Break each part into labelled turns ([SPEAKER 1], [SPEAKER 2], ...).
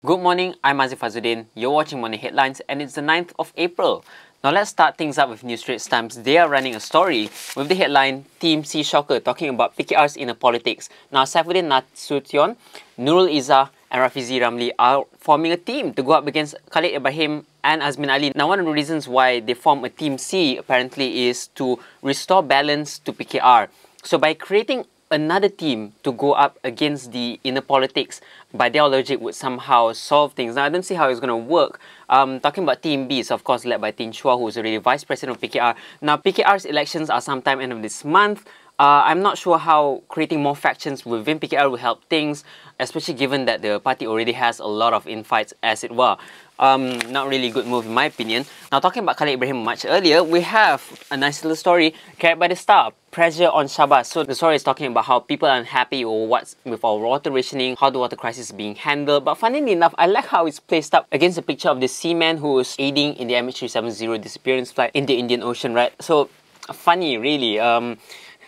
[SPEAKER 1] Good morning, I'm Aziff. You're watching Morning Headlines and it's the 9th of April. Now let's start things up with New Straits Times. They are running a story with the headline, Team C Shocker, talking about PKR's inner politics. Now Saifuddin Nasution, Nurul Izzah and Rafizi Ramli are forming a team to go up against Khalid Ibrahim and Azmin Ali. Now one of the reasons why they form a Team C apparently is to restore balance to PKR. So by creating another team to go up against the inner politics, by their logic, would somehow solve things. Now, I don't see how it's going to work. Talking about Team B is, of course, led by Tin Chua, who is already Vice President of PKR. Now, PKR's elections are sometime end of this month. I'm not sure how creating more factions within PKR will help things, especially given that the party already has a lot of infights, as it were. Not really a good move in my opinion. Now, talking about Khalid Ibrahim much earlier, we have a nice little story carried by the Star, pressure on Shahbaz. So the story is talking about how people are unhappy or what's with our water rationing, how the water crisis is being handled. But funnily enough, I like how it's placed up against a picture of the seaman who was aiding in the MH370 disappearance flight in the Indian Ocean, right? So funny, really.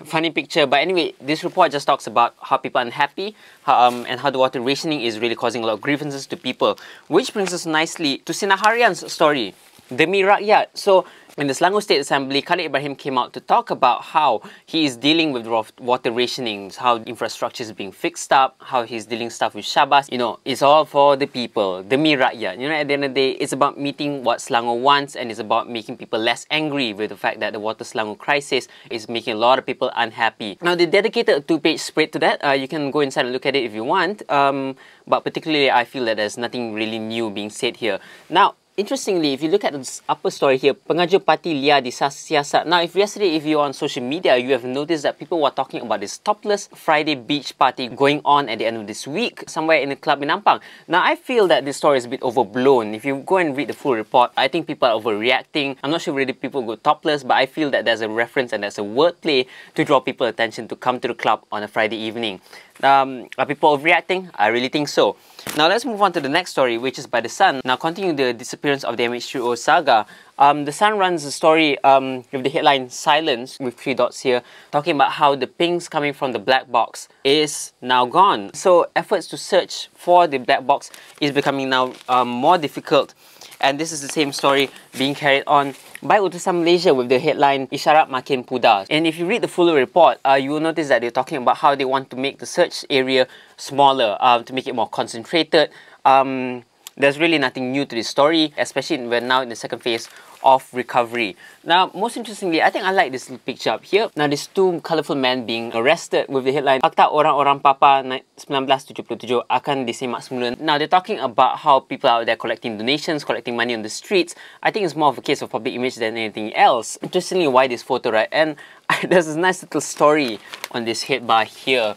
[SPEAKER 1] Funny picture. But anyway, this report just talks about how people are unhappy and how the water rationing is really causing a lot of grievances to people. Which brings us nicely to Sinaharian's story, Demi Rakyat. So in the Selangor State Assembly, Khalid Ibrahim came out to talk about how he is dealing with water rationing, how infrastructure is being fixed up, how he's dealing stuff with Shahbaz. You know, it's all for the people, Demi Rakyat. You know, at the end of the day, it's about meeting what Selangor wants, and it's about making people less angry with the fact that the water Selangor crisis is making a lot of people unhappy. Now, they dedicated a 2-page spread to that. You can go inside and look at it if you want. But particularly, I feel that there's nothing really new being said here. Now, interestingly, if you look at this upper story here, Pengajuh Parti Liar di Siasat. Now, if you're on social media, you have noticed that people were talking about this Topless Friday beach party going on at the end of this week, somewhere in a club in Ampang. Now, I feel that this story is a bit overblown. If you go and read the full report, I think people are overreacting. I'm not sure whether people go topless, but I feel that there's a reference and there's a wordplay to draw people's attention to come to the club on a Friday evening. Are people overreacting? I really think so. Now let's move on to the next story, which is by The Sun. Now, continuing the disappearance of the MH370 saga, The Sun runs a story with the headline Silence, with 3 dots here, talking about how the pings coming from the black box is now gone. So efforts to search for the black box is becoming now more difficult. And this is the same story being carried on by Utusan Malaysia with the headline Isyarat Makin Pudar. And if you read the full report, you will notice that they're talking about how they want to make the search area smaller, to make it more concentrated. There's really nothing new to this story, especially we're now in the second phase of recovery. Now, most interestingly, I think I like this little picture up here. Now, these 2 colourful men being arrested with the headline Fakta Orang-Orang Papa 1977 akan disemak semula. Now, they're talking about how people out there collecting donations, collecting money on the streets. I think it's more of a case of public image than anything else. Interestingly, why this photo, right? And there's a nice little story on this headbar here.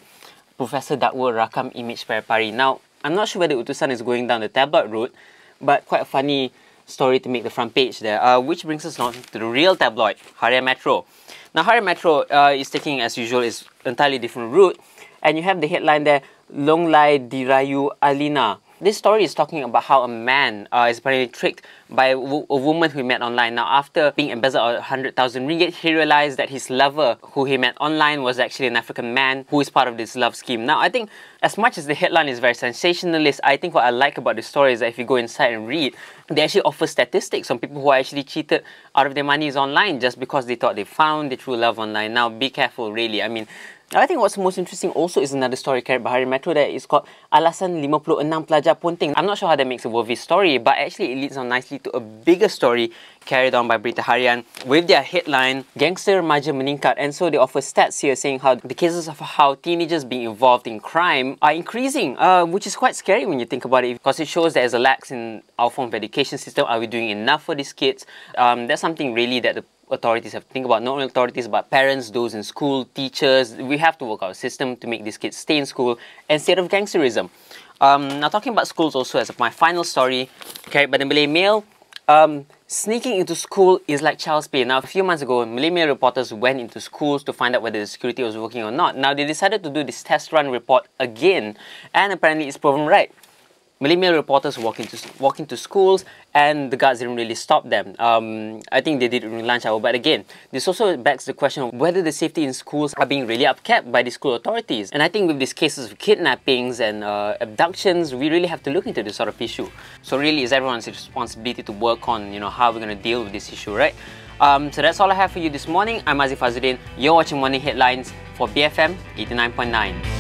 [SPEAKER 1] Professor Dakwa Rakam Image Pari. Now, I'm not sure whether Utusan is going down the tabloid route, but quite a funny story to make the front page there. Which brings us on to the real tabloid, Harian Metro. Now, Harian Metro is taking, as usual, is entirely different route. And you have the headline there, Long Lai Dirayu Alina. This story is talking about how a man is apparently tricked by a woman who he met online. Now, after being embezzled 100,000 ringgit, he realized that his lover, who he met online, was actually an African man who is part of this love scheme. Now, I think as much as the headline is very sensationalist, I think what I like about the story is that if you go inside and read, they actually offer statistics on people who are actually cheated out of their monies online just because they thought they found the true love online. Now, be careful, really. I mean, I think what's most interesting also is another story carried by Harian Metro that is called Alasan 56 Pelajar Ponting. I'm not sure how that makes a worthy story, but actually it leads on nicely to a bigger story carried on by Berita Harian with their headline, Gangster Remaja Meningkat. And so they offer stats here saying how the cases of how teenagers being involved in crime are increasing, which is quite scary when you think about it, because it shows there's a lax in our form of education system. Are we doing enough for these kids? That's something really that the authorities have to think about. Not only authorities, but parents, those in school, teachers. We have to work out a system to make these kids stay in school instead of gangsterism. Now, talking about schools also as my final story, carried by the Malay Mail, sneaking into school is like child's play. Now, a few months ago, Malay Mail reporters went into schools to find out whether the security was working or not. Now, they decided to do this test run report again, and apparently it's proven right. Malay male reporters walk into schools, and the guards didn't really stop them. I think they did during lunch hour, but again, this also begs the question of whether the safety in schools are being really upkept by the school authorities. And I think with these cases of kidnappings and abductions, we really have to look into this sort of issue. So really, it's everyone's responsibility to work on, how we're going to deal with this issue, right? So that's all I have for you this morning. I'm Aziff. You're watching Morning Headlines for BFM 89.9.